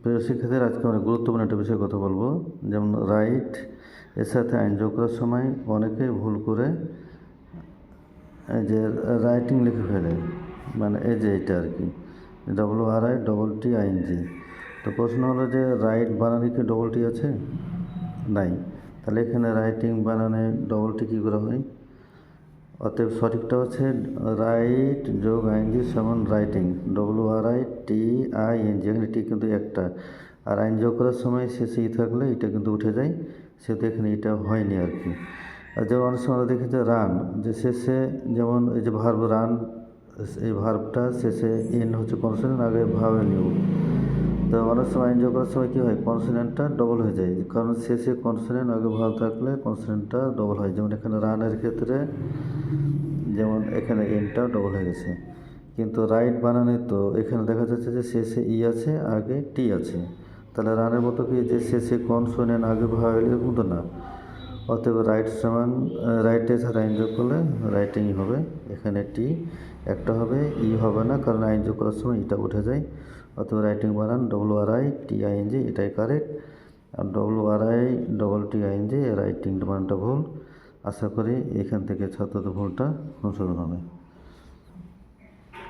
প্রিয় শিক্ষার্থীরা, আজকে আমরা গুরুত্বপূর্ণ একটা বিষয়ে কথা বলবো। যেমন রাইট এর সাথে আইন যোগ করার সময় অনেকেই ভুল করে এই যে রাইটিং লিখে ফেলে, মানে এই যে এটা আর কি RITTING। তো প্রশ্ন হলো যে রাইট বানানে কি ডবল টি আছে? নাই। তাহলে এখানে রাইটিং বানানে ডবল টি কী করে হয়? অতএব সঠিকটা হচ্ছে রাইট যোগ আইএনজি সমান রাইটিং, WRITING। এখানে টি কিন্তু একটা, আর আইন যোগ করার সময় শেষে ই থাকলে এটা কিন্তু উঠে যায়, সেহেতু এখানে এটা হয়নি আর কি। আর যেমন অনেক সময় আমরা দেখি যে রান, যে শেষে যেমন এই যে ভার্ব রান, এই ভার্বটা শেষে এন হচ্ছে কনসোনেন্ট, আগে ভাওয়েল নিউ। তো অনেক সময় আইন যোগ করার সময় কী হয়, কনসোনেন্টটা ডবল হয়ে যায়, কারণ শেষে কনসোনেন্ট আগে ভাব থাকলে কনসোনেন্টটা ডবল হয়। যেমন এখানে রানের ক্ষেত্রে যেমন এখানে এনটাও ডবল হয়ে গেছে। কিন্তু রাইট বানানে তো এখানে দেখা যাচ্ছে যে শেষে ই আছে, আগে টি আছে। তাহলে রানের মতো কি যে শেষে কনসোনেন্ট আগে ভাওয়েল, এরকম তো না। অতএব রাইট সমান রাইটের সাথে আইন যোগ করলে রাইটিংই হবে। এখানে টি একটা হবে, ই হবে না, কারণ আইন যোগ করার সময় এটা উঠে যায়। অথবা রাইটিং বানান WRITING, এটাই কারেক্ট। আর WRITTING রাইটিং বানানটা ভুল। আশা করি এখান থেকে ছাত্রদের ভুলটা সংশোধন হবে।